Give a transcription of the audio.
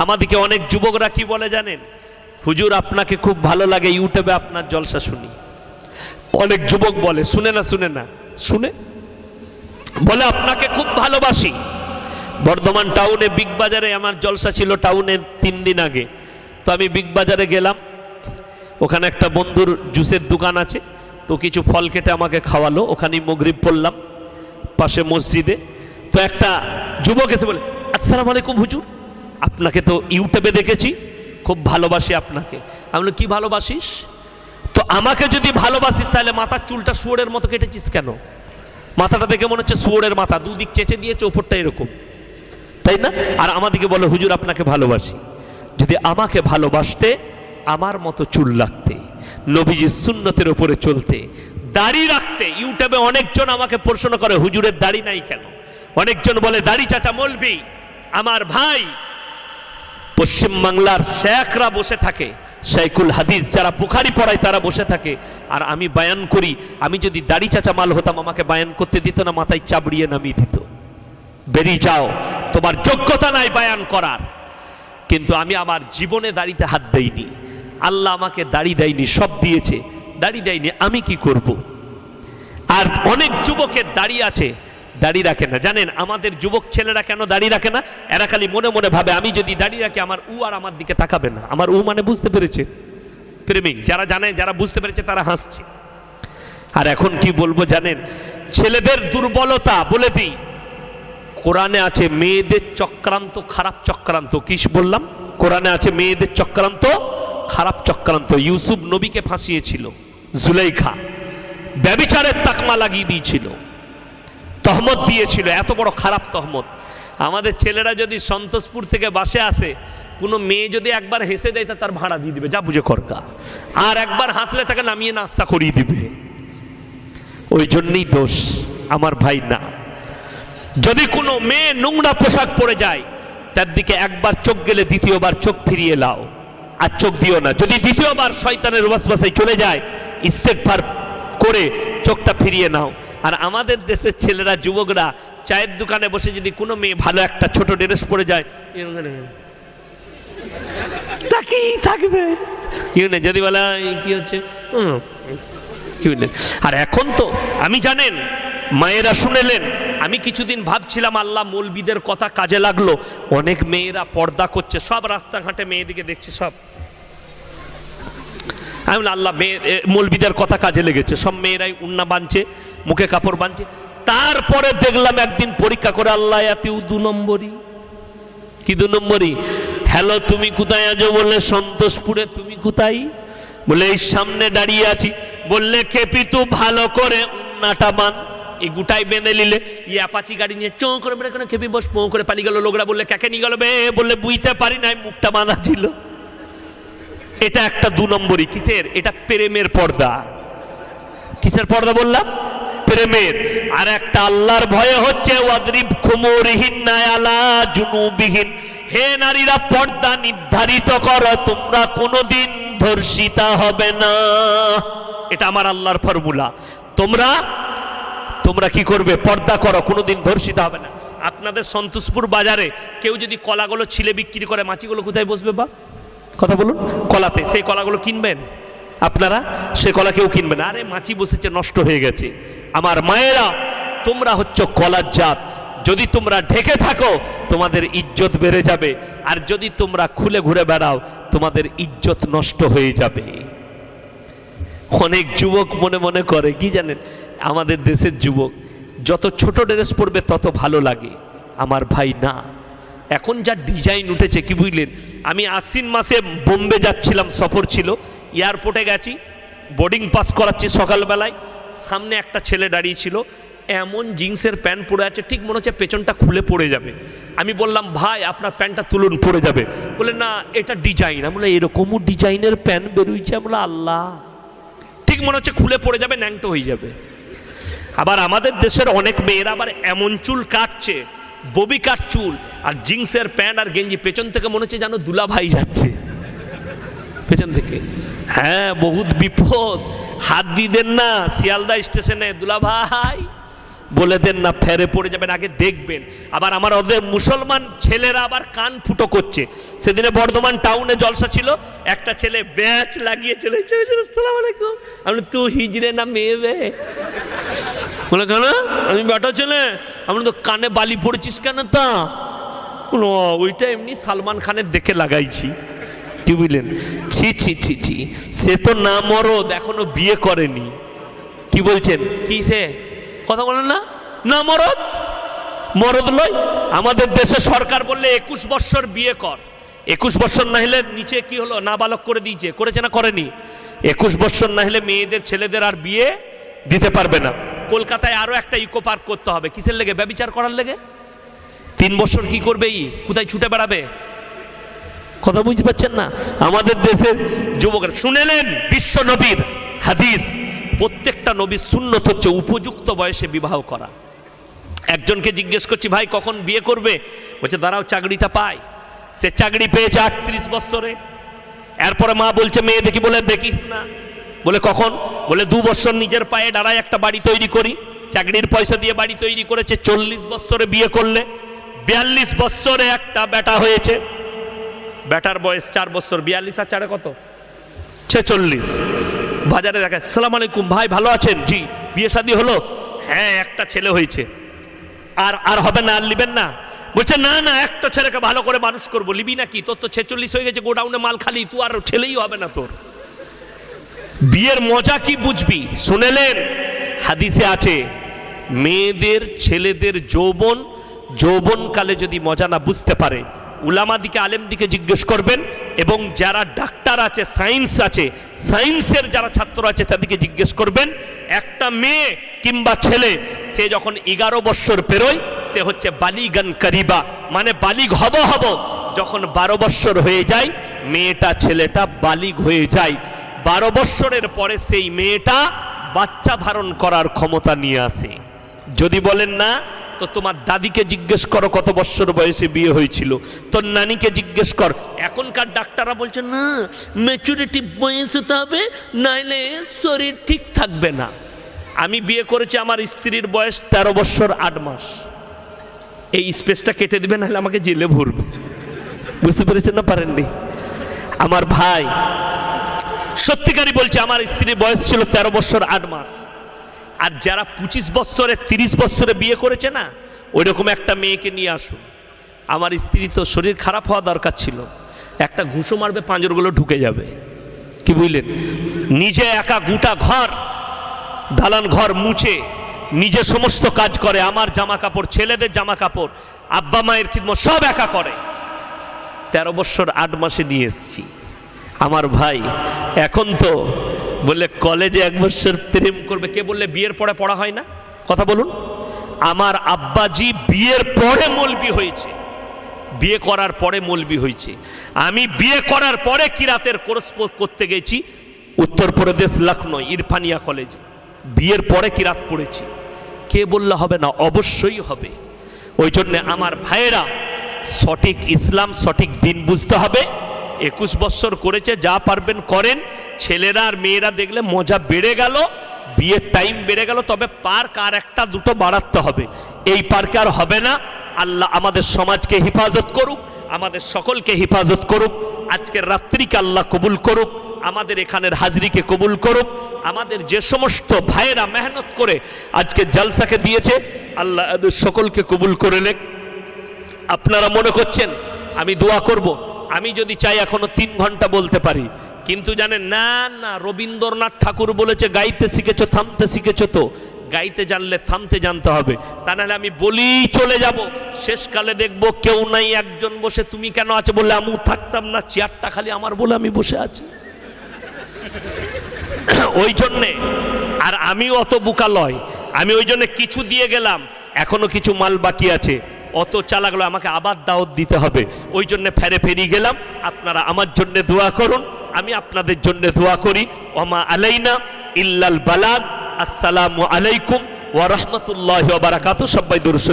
আমাদেরকে অনেক যুবকরা কি বলে জানেন, হুজুর আপনাকে খুব ভালো লাগে, ইউটিউবে আপনার জলসা শুনি। অনেক যুবক বলে, শুনে না শুনে বলে আপনাকে খুব ভালোবাসি। বর্ধমান টাউনে বিগ বাজারে আমার জলসা ছিল, টাউনে 3 দিন আগে। তো আমি বিগ বাজারে গেলাম, ওখানে একটা বন্ধুর জুসের দোকান আছে, তো কিছু ফল কেটে আমাকে খাওয়ালো। ওখানেই মাগরিব পড়লাম পাশে মসজিদে। তো একটা যুবক এসে বলে, আসসালামু আলাইকুম হুজুর, আপনাকে তো ইউটিউবে দেখেছি, খুব ভালোবাসি আপনাকে। আমি বলি, কি ভালোবাসিস? তো আমাকে যদি ভালোবাসিস তাহলে মাথার চুলটা শুয়োরের মতো কেটেছিস কেন? মাথাটা দেখে মনে হচ্ছে শুয়োরের মাথা, দুদিক চেঁচে দিয়েছে, ওপরটা এরকম, তাই না? আর আমাদেরকে বলে হুজুর আপনাকে ভালোবাসি। যদি আমাকে ভালোবাসতে আমার মতো চুল রাখতে, নবীজির সুন্নতের উপরে চলতে, দাড়ি রাখতে। ইউটিউবে অনেকজন আমাকে প্রশ্ন করে হুজুরের দাড়ি নাই কেন? অনেকজন বলে দাড়ি চাচা মৌলবি। আমার ভাই, পশ্চিম বাংলার শেখরা বসে থাকে, শেখুল হাদিস যারা বুখারী পড়ায় তারা বসে থাকে, আর আমি বায়ান করি। আমি যদি দাড়ি চাচা মাল হতাম আমাকে বায়ান করতে দিত না, মাথায় চাবড়িয়ে নামিয়ে দিত, বেরিয়ে যাও, তোমার যোগ্যতা নাই বায়ান করার। কিন্তু আমি আমার জীবনে দাড়িতে হাত দেইনি। আল্লাহ আমাকে দাড়ি দেয়নি, সব দিয়েছে, দাড়ি দেয়নি, আমি কি করব? আর অনেক যুবকের দাড়ি আছে, দাড়ি রাখে না। জানেন আমাদের যুবক ছেলেরা কেন দাড়ি রাখে না? এরা খালি মনে মনে ভাবে আমি যদি দাড়ি রাখি আমার উ আর আমার দিকে তাকাবে না। আমার উ মানে বুঝতে পেরেছে? প্রেমিক। যারা জানে, যারা বুঝতে পেরেছে তারা হাসছে। আর এখন কি বলবো জানেন, ছেলেদের দুর্বলতা বলে দিই। কোরআনে আছে মেয়েদের চক্রান্ত, খারাপ চক্রান্ত। কি বললাম? কোরআনে আছে মেয়েদের চক্রান্ত, খারাপ চক্রান্ত। ইউসুফ নবীকে ফাঁসিয়েছিল, জুলাইখা ব্যভিচারের তাকমা লাগিয়ে দিয়েছিল, তহমত দিয়েছিল, এত বড় খারাপ তহমত। আমাদের ছেলেরা যদি সন্তোষপুর থেকে বাসে আসে, কোনো মেয়ে যদি একবার হেসে দেয় তা তার ভাড়া দিয়ে দিবে, যা বুঝে করকা। আর একবার হাসলে তাকে নামিয়ে নাস্তা করিয়ে দিবে। ওই জন্যই দোষ আমার ভাই না। যদি কোনো মেয়ে নোংরা পোশাক পরে যায়, তার দিকে একবার চোখ গেলে দ্বিতীয়বার চোখ ফিরিয়ে লাও, আর চোখ দিও না। যদি দ্বিতীয়বার শয়তানের ওয়াসওয়াসায় চলে যায়, ইস্তেগফার করে চোখটা ফিরিয়ে নাও। আর আমাদের দেশের ছেলেরা, যুবকরা চায়ের দোকানে বসে যদি কোনো মেয়ে ভালো একটা ছোট ড্রেস পরে যায়, তাকিয়ে থাকবে। যদি বলে কি হচ্ছে, আর এখন তো আমি জানেন মায়েরা শুনেলেন, আমি কিছুদিন ভাবছিলাম আল্লাহ মৌলবীদের কথা কাজে লাগলো। অনেক মেয়েরা পর্দা করছে, সব রাস্তাঘাটে মেয়েদিকে দেখছি সব। আমি বলি আল্লাহ, মৌলবীদের কথা কাজে লেগেছে, সব মেয়েরাই উন্না বাঁধছে, মুখে কাপড় বাঁধছে। তারপরে দেখলাম একদিন পরীক্ষা করে আল্লাহ এতেও 2 নম্বরই। কি 2 নম্বরই? হ্যালো তুমি কোথায় আছো? বললে সন্তোষপুরে। তুমি কোথায়? বলে এই সামনে দাঁড়িয়ে আছি। বললে খেপি তু ভালো করে উন্নাটা বাঁধ। এই গোটাই বেঁধে নিলে ই অ্যাপাচি গাড়ি নিয়ে চোঁ করে বেড়ে কেন খেপি বস পোঁ করে পালিয়ে গেল। লোকরা বললে কাকে নিয়ে গেল? বে বললে বুঝতে পারি নাই, মুখটা বাঁধা ছিল। এটা একটা 2 নম্বরই। কিসের? এটা প্রেমের পর্দা। কিসের পর্দা বললাম? প্রেমের। আর একটা আল্লাহর ভয়ে হচ্ছে ওয়াদরিব খুমুরিহিন্না আলা জুনুবিহিন। হে নারীরা, পর্দা নির্ধারিত করো, তোমরা কোনোদিন ধর্ষিতা হবে না। এটা আমার আল্লাহর ফর্মুলা। তোমরা কি করবে? পর্দা করো, কোনোদিন ধর্ষিতা হবে না। আপনাদের সন্তোষপুর বাজারে কেউ যদি কলাগুলো ছিলে বিক্রি করে, মাছিগুলো কোথায় বসবে? বা কথা বলুন, কলাতে। সেই কলাগুলো কিনবেন আপনারা? সে কলা কেউ কিনবে না। আরে মাছি বসেছে, নষ্ট হয়ে গেছে। আমার মায়েরা, তোমরা হচ্ছে কলার জাত। যদি তোমরা ঢেকে থাকো তোমাদের ইজ্জত বেড়ে যাবে, আর যদি তোমরা খুলে ঘুরে বেড়াও তোমাদের ইজ্জত নষ্ট হয়ে যাবে। অনেক যুবক মনে মনে করে কি জানেন, আমাদের দেশের যুবক যত ছোট ড্রেস পরবে তত ভালো লাগে। আমার ভাই না, এখন যা ডিজাইন উঠেছে, কি বুঝলেন? আমি আশ্বিন মাসে বোম্বে যাচ্ছিলাম, সফর ছিল, এয়ারপোর্টে গেছি, বোর্ডিং পাস করাচ্ছি সকালবেলায়। সামনে একটা ছেলে দাঁড়িয়ে ছিল, এমন জিন্সের প্যান্ট পরে আছে, ঠিক মনে হচ্ছে পেছনটা খুলে পড়ে যাবে। আমি বললাম ভাই আপনার প্যান্টটা তুলুন, পড়ে যাবে। বলে না এটা ডিজাইন। আমি বলে এরকমও ডিজাইনের প্যান্ট বেরোইছে? আমি বলে আল্লাহ, ঠিক মনে হচ্ছে খুলে পড়ে যাবে, ন্যাংটো হয়ে যাবে। আবার আমাদের দেশের অনেক মেয়েরা আবার এমন চুল কাটছে, ববি কাট চুল, আর জিন্সের প্যান্ট আর গেঞ্জি, পেছন থেকে মনে হচ্ছে যেন দুলা ভাই যাচ্ছে পেছন থেকে। হ্যাঁ, বহুত বিপদ। হাত দিয়ে দেন না শিয়ালদা স্টেশনে, দুলা ভাই বলে দেন না, ফেরে পড়ে যাবেন, আগে দেখবেন। আবার আমার ওদের মুসলমান ছেলেরা আবার কান ফুটো করছে। সেদিনে বর্ধমান টাউনে জলসা ছিল, একটা ছেলে ব্যাচ লাগিয়ে চলে আসসালামু আলাইকুম, আমি তো হিজড়ে না মেয়ে বে, বলে কেন আমি বেটা ছেলে, আমি তো কানে বালি পড়েছিস কেন? তা ওইটা এমনি সালমান খানের দেখে লাগাইছি। কি বুঝলেন? ছি ছি ছি ছি, সে তো না মরদ, এখনো বিয়ে করেনি। কি বলছেন? কি সে কথা বলেন না, না মরদ, মরদ লয়। আমাদের দেশে সরকার বললে 21 বছর বিয়ে কর, 21 বছর না হলে নিচে কি হলো, নাবালক করে দিয়েছে, করেছে না করেনি? 21 বছর না হলে মেয়েদের ছেলেদের আর বিয়ে দিতে পারবে না। কলকাতায় আরো একটা ইকো পার্ক করতে হবে, কিসের লেগে? ব্যভিচার করার লেগে। 3 বছর কি করবে? কোথায় ছুটে বেড়াবে? কথা বুঝতে পারছেন না? আমাদের দেশের যুবকরা শুনেলেন বিশ্ব নবীর হাদিস, প্রত্যেকটা নবীর সুন্নত হচ্ছে উপযুক্ত বয়সে বিবাহ করা। একজনকে জিজ্ঞেস করছি, ভাই কখন বিয়ে করবে? বলছে দাঁড়াও চাকরিটা পাই। সে চাকরি পেয়েছে 38 বছরে। এরপরে মা বলছে মেয়ে দেখি, বলে দেখিস না। বলে কখন? বলে 2 বছর নিজের পায়ে দাঁড়ায় একটা বাড়ি তৈরি করি। চাকরির পয়সা দিয়ে বাড়ি তৈরি করেছে। 40 বছরে বিয়ে করলে 42 বছরে একটা বেটা হয়েছে। বেটার বয়স 4 বছর, 42 আর 4 কত? 46। বাজারে দেখা, আসসালামু আলাইকুম ভাই ভালো আছেন? জি। বিয়ে শাদী হলো? হ্যাঁ একটা ছেলে হয়েছে। আর হবে না? আর লিবেন না? বলছে না না, একটা ছেলেকে ভালো করে মানুষ করবো। লিবি নাকি? তোর তো 46 হয়ে গেছে, গোডাউনে মাল খালি, তুই আর ছেলেই হবে না তোর। বিয়ের মজা কি বুঝবি? শুনেলেন হাদিসে আছে, মেয়েদের ছেলেদের যৌবনকালে যদি মজা না বুঝতে পারে, উলামা দিকে আলেম দিকে জিজ্ঞেস করবেন, এবং যারা ডাক্তার আছে, সায়েন্স আছে, সায়েন্সের যারা ছাত্র আছে তাদেরকে জিজ্ঞেস করবেন। একটা মেয়ে কিংবা ছেলে সে যখন 11 বছর পেরোয় সে হচ্ছে বালিগান করিবা, মানে বালিগ হব। যখন 12 বছর হয়ে যায় মেয়েটা ছেলেটা বালিগ হয়ে যায়। 12 বছরের পরে সেই মেয়েটা বাচ্চা ধারণ করার ক্ষমতা নিয়ে আসে। যদি বলেন না, তো তোমার দাদিকে জিজ্ঞেস করো কত বছর বয়সে বিয়ে হয়েছিল, তোর নানিকে জিজ্ঞেস কর। এখনকার ডাক্তাররা বলছে না, ম্যাচুরিটি বয়স হতে হবে, নাইলে শরীর ঠিক থাকবে না। আমি বিয়ে করেছি, আমার স্ত্রীর বয়স 13 বছর 8 মাস। এই স্পেসটা কেটে দিবে, নাহলে আমাকে জেলে ভরবে। বুঝতে পেরেছেন না? পারেননি? আমার ভাই সত্যিকারই বলছে, আমার স্ত্রীর বয়স ছিল 13 বছর 8 মাস। আর যারা 25 বছরে 30 বছরে বিয়ে করেছে না, ওই রকম একটা মেয়েকে নিয়ে আসুন। আমার স্ত্রী তো শরীর খারাপ হওয়া দরকার ছিল, একটা ঘুষো মারবে পাঁজরগুলো ঢুকে যাবে। কি বুঝলেন? নিজে একা গোটা ঘর, দালান ঘর মুছে নিজে সমস্ত কাজ করে। আমার জামা কাপড়, ছেলেদের জামা কাপড়, আব্বা মায়ের খিদমত সব একা করে। 13 বছর 8 মাসে নিয়ে এসেছি। আমার ভাই এখন তো বললে কলেজে 1 বছর প্রেম করবে। কে বললে বিয়ের পরে পড়া হয় না? কথা বলুন। আমার আব্বাজি বিয়ের পরে মৌলবি হয়েছে, বিয়ে করার পরে মৌলবি হয়েছে। আমি বিয়ে করার পরে কিরাতের কোর্স করতে গেছি উত্তরপ্রদেশ লখনৌ ইরফানিয়া কলেজে। বিয়ের পরে কিরাত পড়েছি। কে বললে হবে না? অবশ্যই হবে। ওই জন্যে আমার ভাইয়েরা সঠিক ইসলাম, সঠিক দিন বুঝতে হবে। 21 বছর করেছে, যা পারবেন করেন। ছেলেরা আর মেয়েরা দেখলে মজা বেড়ে গেল, বিয়ের টাইম বেড়ে গেল, তবে পার্ক আর একটা দুটো বাড়াতে হবে। এই পার্কে আর হবে না। আল্লাহ আমাদের সমাজকে হেফাজত করুক, আমাদের সকলকে হেফাজত করুক। আজকের রাত্রিকে আল্লাহ কবুল করুক, আমাদের এখানের হাজরিকে কবুল করুক। আমাদের যে সমস্ত ভাইয়েরা মেহনত করে আজকে জলসাকে দিয়েছে, আল্লাহ এদের সকলকে কবুল করে নেক। আপনারা মনে করছেন আমি দোয়া করব, আমি যদি চাই এখনো 3 ঘন্টা বলতে পারি, কিন্তু জানেন না, না রবীন্দ্রনাথ ঠাকুর বলেছে গাইতে শিখেছো থামতে শিখেছো, তো গাইতে জানলে থামতে জানতে হবে। তা নাহলে আমি বলেই চলে যাব, শেষকালে দেখবো কেউ নাই, একজন বসে তুমি কেন আছে বললে আমিও থাকতাম না, চেয়ারটা খালি আমার বলে আমি বসে আছি। ওই জন্যে আর আমি অত বোকা লয়, আমি ওই জন্য কিছু দিয়ে গেলাম, এখনো কিছু মাল বাকি আছে। অত চালাগলো আমাকে আবার দাওয়াত দিতে হবে, ওই জন্য ফেরি গেলাম। আপনারা আমার জন্য দোয়া করুন, আমি আপনাদের জন্য দোয়া করি। ওমা আলাইনা ইল্লাল বালাগ। আসসালামু আলাইকুম ওয়া রাহমাতুল্লাহি ওয়া বারাকাতুহু। সবাই দুরূদ